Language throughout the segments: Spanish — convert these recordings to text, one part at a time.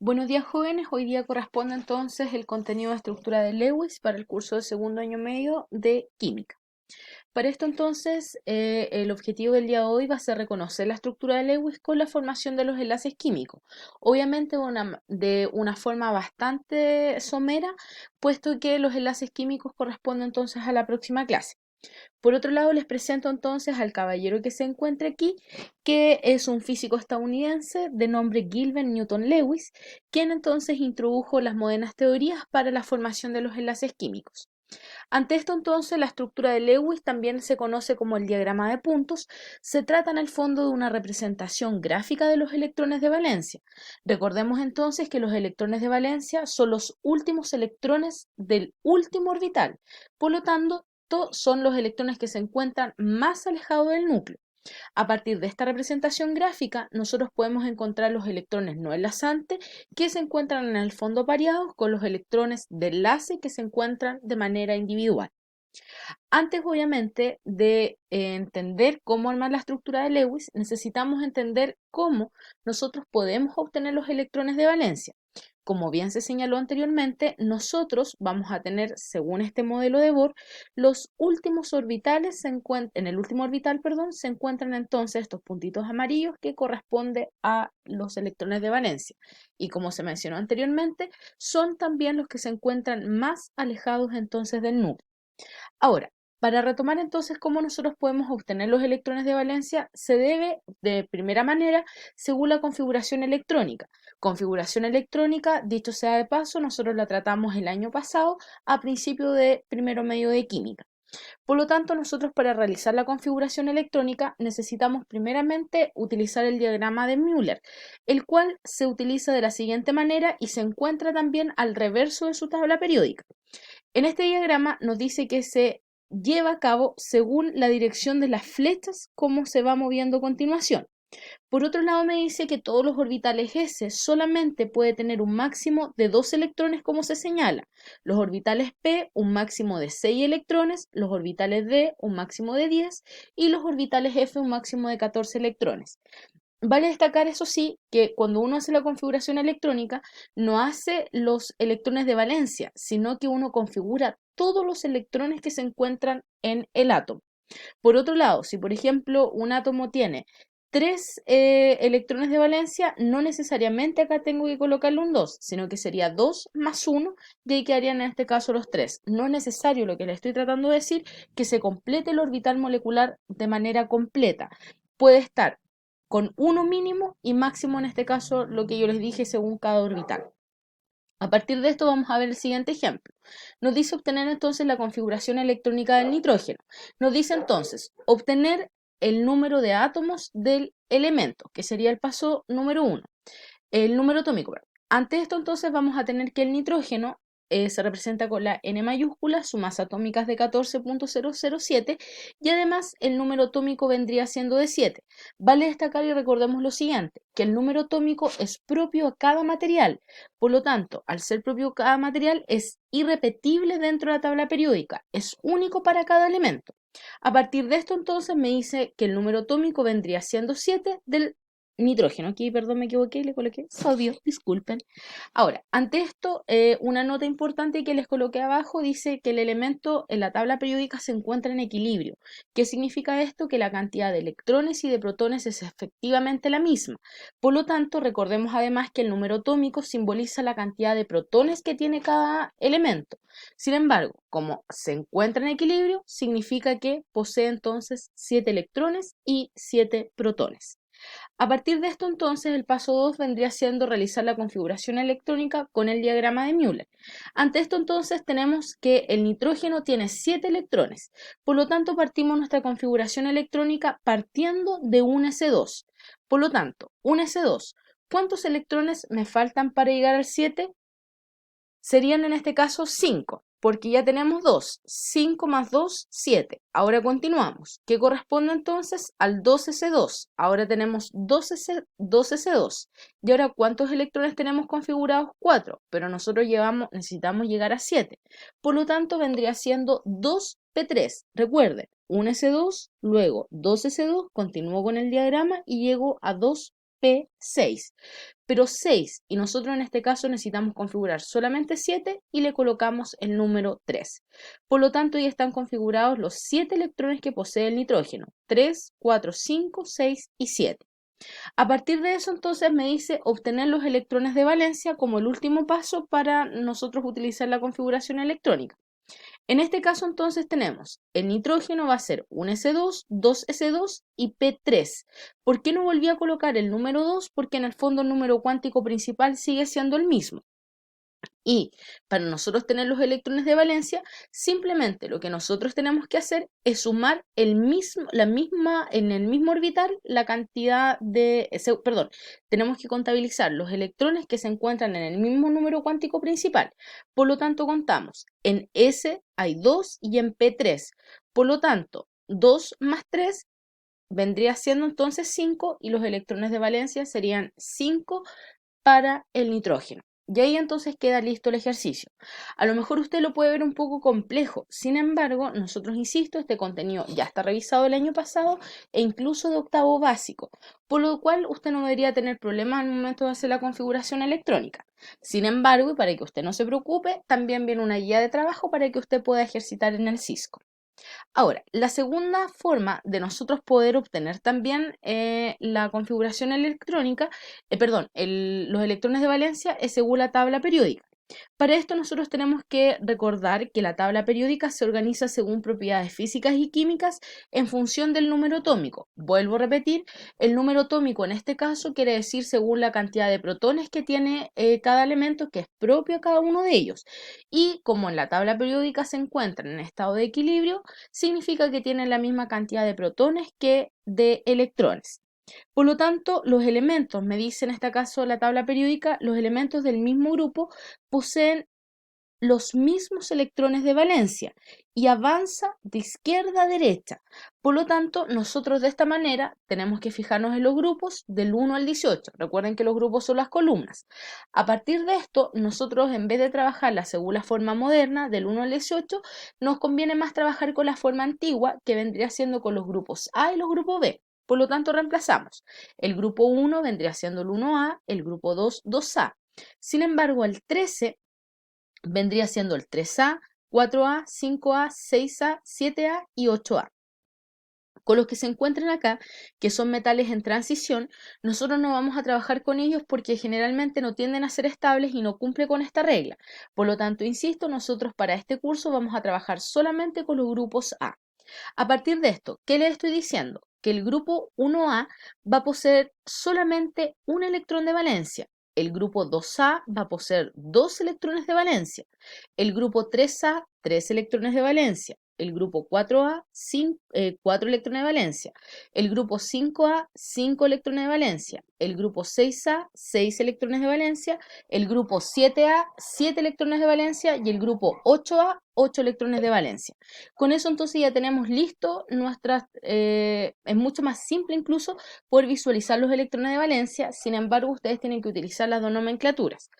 Buenos días, jóvenes. Hoy día corresponde entonces el contenido de estructura de Lewis para el curso de segundo año medio de química. Para esto entonces el objetivo del día de hoy va a ser reconocer la estructura de Lewis con la formación de los enlaces químicos. Obviamente de una forma bastante somera, puesto que los enlaces químicos corresponden entonces a la próxima clase. Por otro lado, les presento entonces al caballero que se encuentra aquí, que es un físico estadounidense de nombre Gilbert Newton Lewis, quien entonces introdujo las modernas teorías para la formación de los enlaces químicos. Ante esto entonces, la estructura de Lewis también se conoce como el diagrama de puntos. Se trata en el fondo de una representación gráfica de los electrones de valencia. Recordemos entonces que los electrones de valencia son los últimos electrones del último orbital. Por lo tanto, son los electrones que se encuentran más alejados del núcleo. A partir de esta representación gráfica, nosotros podemos encontrar los electrones no enlazantes que se encuentran en el fondo pareados con los electrones de enlace que se encuentran de manera individual. Antes, obviamente, de entender cómo armar la estructura de Lewis, necesitamos entender cómo nosotros podemos obtener los electrones de valencia. Como bien se señaló anteriormente, nosotros vamos a tener, según este modelo de Bohr, los últimos orbitales en el último orbital, perdón, se encuentran entonces estos puntitos amarillos que corresponden a los electrones de valencia. Y como se mencionó anteriormente, son también los que se encuentran más alejados entonces del núcleo. Ahora, para retomar entonces cómo nosotros podemos obtener los electrones de valencia, se debe de primera manera según la configuración electrónica. Configuración electrónica, dicho sea de paso, nosotros la tratamos el año pasado a principio de primero medio de química. Por lo tanto, nosotros para realizar la configuración electrónica necesitamos primeramente utilizar el diagrama de Müller, el cual se utiliza de la siguiente manera y se encuentra también al reverso de su tabla periódica. En este diagrama nos dice que se lleva a cabo según la dirección de las flechas, cómo se va moviendo a continuación. Por otro lado, me dice que todos los orbitales S solamente puede tener un máximo de 2 electrones como se señala. Los orbitales P un máximo de 6 electrones, los orbitales D un máximo de 10 y los orbitales F un máximo de 14 electrones. Vale destacar, eso sí, que cuando uno hace la configuración electrónica, no hace los electrones de valencia, sino que uno configura todos los electrones que se encuentran en el átomo. Por otro lado, si por ejemplo un átomo tiene 3 electrones de valencia, no necesariamente acá tengo que colocarle un 2, sino que sería 2 más 1, y ahí quedarían en este caso los 3. No es necesario, lo que le estoy tratando de decir, que se complete el orbital molecular de manera completa. Puede estar con uno mínimo y máximo, en este caso, lo que yo les dije según cada orbital. A partir de esto vamos a ver el siguiente ejemplo. Nos dice obtener entonces la configuración electrónica del nitrógeno. Nos dice entonces obtener el número de átomos del elemento, que sería el paso número 1, el número atómico. Ante esto entonces vamos a tener que el nitrógeno se representa con la N mayúscula, su masa atómica es de 14.007 y además el número atómico vendría siendo de 7. Vale destacar y recordemos lo siguiente, que el número atómico es propio a cada material, por lo tanto, al ser propio a cada material es irrepetible dentro de la tabla periódica, es único para cada elemento. A partir de esto entonces me dice que el número atómico vendría siendo 7 del nitrógeno. Aquí, perdón, me equivoqué, le coloqué sodio, disculpen. Ahora, ante esto, una nota importante que les coloqué abajo dice que el elemento en la tabla periódica se encuentra en equilibrio. ¿Qué significa esto? Que la cantidad de electrones y de protones es efectivamente la misma. Por lo tanto, recordemos además que el número atómico simboliza la cantidad de protones que tiene cada elemento. Sin embargo, como se encuentra en equilibrio, significa que posee entonces 7 electrones y 7 protones. A partir de esto entonces el paso 2 vendría siendo realizar la configuración electrónica con el diagrama de Müller. Ante esto entonces tenemos que el nitrógeno tiene 7 electrones, por lo tanto partimos nuestra configuración electrónica partiendo de un S2. Por lo tanto, un S2, ¿cuántos electrones me faltan para llegar al 7? Serían en este caso 5, porque ya tenemos 2. 5 más 2, 7. Ahora continuamos. ¿Qué corresponde entonces al 2s2? Ahora tenemos 2s2. Y ahora, ¿cuántos electrones tenemos configurados? 4, pero nosotros necesitamos llegar a 7. Por lo tanto, vendría siendo 2p3. Recuerden, 1s2, luego 2s2, continúo con el diagrama y llego a 2 P6. Pero 6, y nosotros en este caso necesitamos configurar solamente 7 y le colocamos el número 3. Por lo tanto, ya están configurados los 7 electrones que posee el nitrógeno: 3, 4, 5, 6 y 7. A partir de eso, entonces me dice obtener los electrones de valencia como el último paso para nosotros utilizar la configuración electrónica. En este caso, entonces tenemos el nitrógeno va a ser un S2, 2S2 y P3. ¿Por qué no volví a colocar el número 2? Porque en el fondo el número cuántico principal sigue siendo el mismo. Y para nosotros tener los electrones de valencia, simplemente lo que nosotros tenemos que hacer es sumar en el mismo orbital la cantidad de, perdón, tenemos que contabilizar los electrones que se encuentran en el mismo número cuántico principal. Por lo tanto, contamos en S hay 2 y en P3. Por lo tanto, 2 más 3 vendría siendo entonces 5 y los electrones de valencia serían 5 para el nitrógeno. Y ahí entonces queda listo el ejercicio. A lo mejor usted lo puede ver un poco complejo, sin embargo, nosotros, insisto, este contenido ya está revisado el año pasado e incluso de octavo básico, por lo cual usted no debería tener problemas al momento de hacer la configuración electrónica. Sin embargo, y para que usted no se preocupe, también viene una guía de trabajo para que usted pueda ejercitar en el Cisco. Ahora, la segunda forma de nosotros poder obtener también la configuración electrónica, los electrones de valencia es según la tabla periódica. Para esto nosotros tenemos que recordar que la tabla periódica se organiza según propiedades físicas y químicas en función del número atómico. Vuelvo a repetir, el número atómico en este caso quiere decir según la cantidad de protones que tiene cada elemento, que es propio a cada uno de ellos. Y como en la tabla periódica se encuentran en estado de equilibrio, significa que tienen la misma cantidad de protones que de electrones. Por lo tanto, los elementos, me dice en este caso la tabla periódica, los elementos del mismo grupo poseen los mismos electrones de valencia y avanza de izquierda a derecha. Por lo tanto, nosotros de esta manera tenemos que fijarnos en los grupos del 1 al 18. Recuerden que los grupos son las columnas. A partir de esto, nosotros en vez de trabajarla según la forma moderna del 1 al 18, nos conviene más trabajar con la forma antigua, que vendría siendo con los grupos A y los grupos B. Por lo tanto, reemplazamos. El grupo 1 vendría siendo el 1A, el grupo 2, 2A. Sin embargo, el 13 vendría siendo el 3A, 4A, 5A, 6A, 7A y 8A. Con los que se encuentran acá, que son metales en transición, nosotros no vamos a trabajar con ellos porque generalmente no tienden a ser estables y no cumple con esta regla. Por lo tanto, insisto, nosotros para este curso vamos a trabajar solamente con los grupos A. A partir de esto, ¿qué le estoy diciendo? Que el grupo 1A va a poseer solamente un electrón de valencia. El grupo 2A va a poseer 2 electrones de valencia. El grupo 3A, 3 electrones de valencia. El grupo 4A, 4 electrones de valencia. El grupo 5A, 5 electrones de valencia. El grupo 6A, 6 electrones de valencia. El grupo 7A, 7 electrones de valencia. Y el grupo 8A, 8 electrones de valencia. Con eso entonces ya tenemos listo es mucho más simple incluso poder visualizar los electrones de valencia. Sin embargo, ustedes tienen que utilizar las dos nomenclaturas.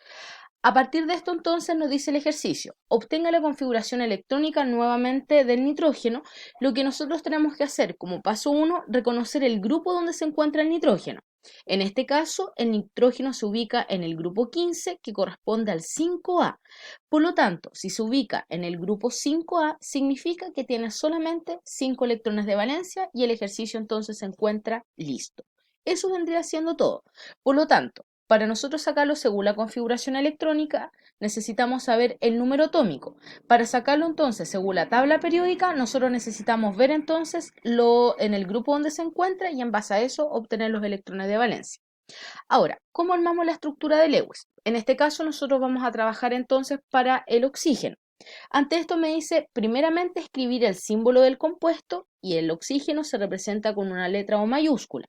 A partir de esto entonces nos dice el ejercicio: obtenga la configuración electrónica nuevamente del nitrógeno. Lo que nosotros tenemos que hacer como paso 1, reconocer el grupo donde se encuentra el nitrógeno. En este caso, el nitrógeno se ubica en el grupo 15, que corresponde al 5A. Por lo tanto, si se ubica en el grupo 5A, significa que tiene solamente 5 electrones de valencia y el ejercicio entonces se encuentra listo. Eso vendría siendo todo. Por lo tanto, para nosotros sacarlo según la configuración electrónica, necesitamos saber el número atómico. Para sacarlo entonces según la tabla periódica, nosotros necesitamos ver entonces en el grupo donde se encuentra y en base a eso obtener los electrones de valencia. Ahora, ¿cómo armamos la estructura de Lewis? En este caso nosotros vamos a trabajar entonces para el oxígeno. Ante esto me dice primeramente escribir el símbolo del compuesto, y el oxígeno se representa con una letra O mayúscula.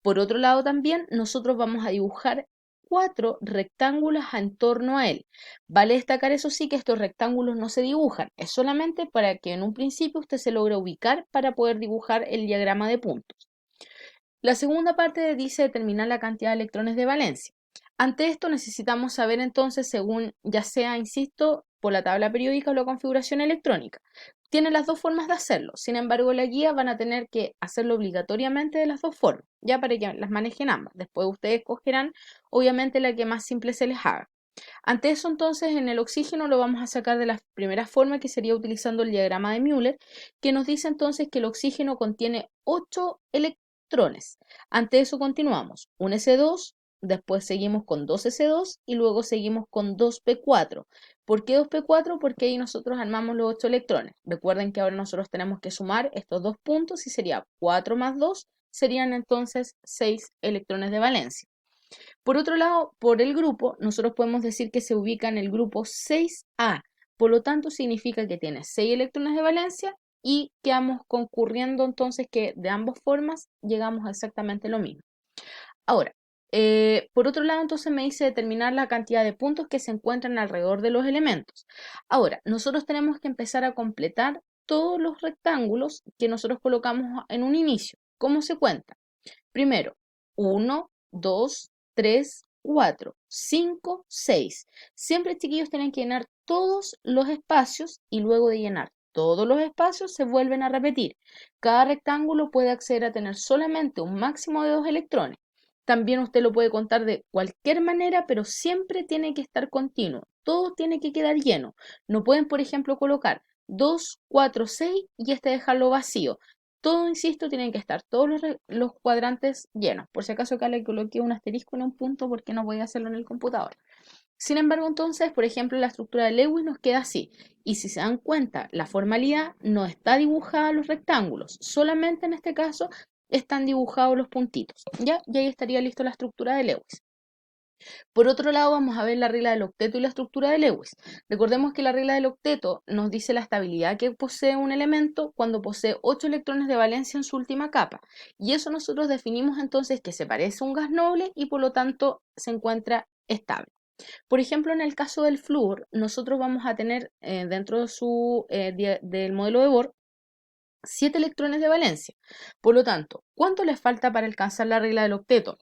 Por otro lado también nosotros vamos a dibujar 4 rectángulos en torno a él. Vale destacar eso sí que estos rectángulos no se dibujan, es solamente para que en un principio usted se logre ubicar para poder dibujar el diagrama de puntos. La segunda parte dice determinar la cantidad de electrones de valencia. Ante esto necesitamos saber entonces, según ya sea, insisto, por la tabla periódica o la configuración electrónica. Tiene las dos formas de hacerlo, sin embargo la guía van a tener que hacerlo obligatoriamente de las dos formas, ya para que las manejen ambas. Después ustedes escogerán obviamente la que más simple se les haga. Ante eso entonces en el oxígeno lo vamos a sacar de la primera forma, que sería utilizando el diagrama de Müller, que nos dice entonces que el oxígeno contiene 8 electrones. Ante eso continuamos, un S2, después seguimos con 2 S2 y luego seguimos con 2 P4. ¿Por qué 2 P4? Porque ahí nosotros armamos los 8 electrones. Recuerden que ahora nosotros tenemos que sumar estos dos puntos y sería 4 más 2, serían entonces 6 electrones de valencia. Por otro lado, por el grupo, nosotros podemos decir que se ubica en el grupo 6A. Por lo tanto, significa que tiene 6 electrones de valencia y quedamos concurriendo entonces que de ambas formas llegamos a exactamente lo mismo. Ahora, por otro lado, entonces me dice determinar la cantidad de puntos que se encuentran alrededor de los elementos. Ahora, nosotros tenemos que empezar a completar todos los rectángulos que nosotros colocamos en un inicio. ¿Cómo se cuenta? Primero, 1, 2, 3, 4, 5, 6. Siempre, chiquillos, tienen que llenar todos los espacios y luego de llenar todos los espacios se vuelven a repetir. Cada rectángulo puede acceder a tener solamente un máximo de 2 electrones. También usted lo puede contar de cualquier manera, pero siempre tiene que estar continuo. Todo tiene que quedar lleno. No pueden, por ejemplo, colocar 2, 4, 6 y dejarlo vacío. Todo, insisto, tienen que estar todos los cuadrantes llenos. Por si acaso acá le coloqué un asterisco en un punto porque no voy a hacerlo en el computador. Sin embargo, entonces, por ejemplo, la estructura de Lewis nos queda así. Y si se dan cuenta, la formalidad no está dibujada los rectángulos. Solamente en este caso están dibujados los puntitos. ¿Ya? Y ahí estaría listo la estructura de Lewis. Por otro lado, vamos a ver la regla del octeto y la estructura de Lewis. Recordemos que la regla del octeto nos dice la estabilidad que posee un elemento cuando posee 8 electrones de valencia en su última capa. Y eso nosotros definimos entonces que se parece a un gas noble y por lo tanto se encuentra estable. Por ejemplo, en el caso del flúor, nosotros vamos a tener dentro de del modelo de Bohr 7 electrones de valencia. Por lo tanto, ¿cuánto les falta para alcanzar la regla del octeto?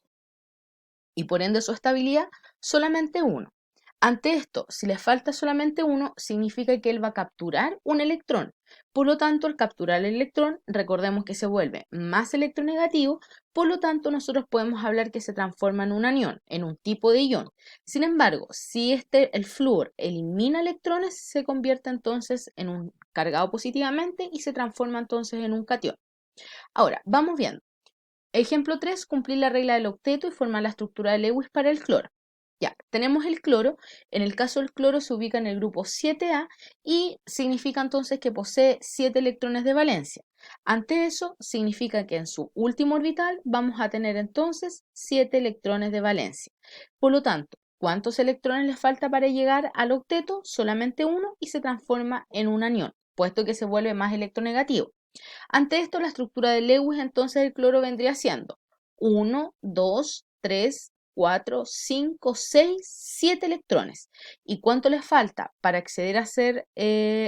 Y por ende su estabilidad, solamente uno. Ante esto, si le falta solamente uno, significa que él va a capturar un electrón. Por lo tanto, al capturar el electrón, recordemos que se vuelve más electronegativo, por lo tanto, nosotros podemos hablar que se transforma en un anión, en un tipo de ion. Sin embargo, si el flúor elimina electrones, se convierte entonces en un cargado positivamente y se transforma entonces en un catión. Ahora, vamos viendo. Ejemplo 3, cumplir la regla del octeto y formar la estructura de Lewis para el cloro. Ya, tenemos el cloro. En el caso del cloro se ubica en el grupo 7A y significa entonces que posee 7 electrones de valencia. Ante eso, significa que en su último orbital vamos a tener entonces 7 electrones de valencia. Por lo tanto, ¿cuántos electrones le falta para llegar al octeto? Solamente uno y se transforma en un anión, puesto que se vuelve más electronegativo. Ante esto, la estructura de Lewis, entonces el cloro vendría siendo 1, 2, 3, 4, 5, 6, 7 electrones. ¿Y cuánto les falta para acceder a ser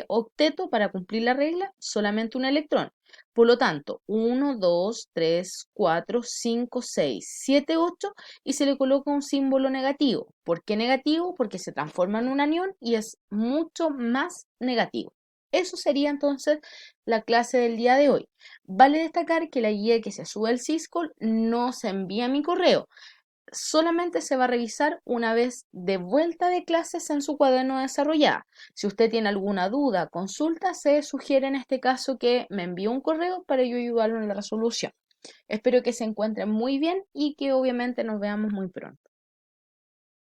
octeto, para cumplir la regla? Solamente un electrón. Por lo tanto, 1, 2, 3, 4, 5, 6, 7, 8 y se le coloca un símbolo negativo. ¿Por qué negativo? Porque se transforma en un anión y es mucho más negativo. Eso sería entonces la clase del día de hoy. Vale destacar que la guía que se sube al Syscall no se envía a mi correo, solamente se va a revisar una vez de vuelta de clases en su cuaderno desarrollada. Si usted tiene alguna duda, consulta, se sugiere en este caso que me envíe un correo para yo ayudarlo en la resolución. Espero que se encuentren muy bien y que obviamente nos veamos muy pronto.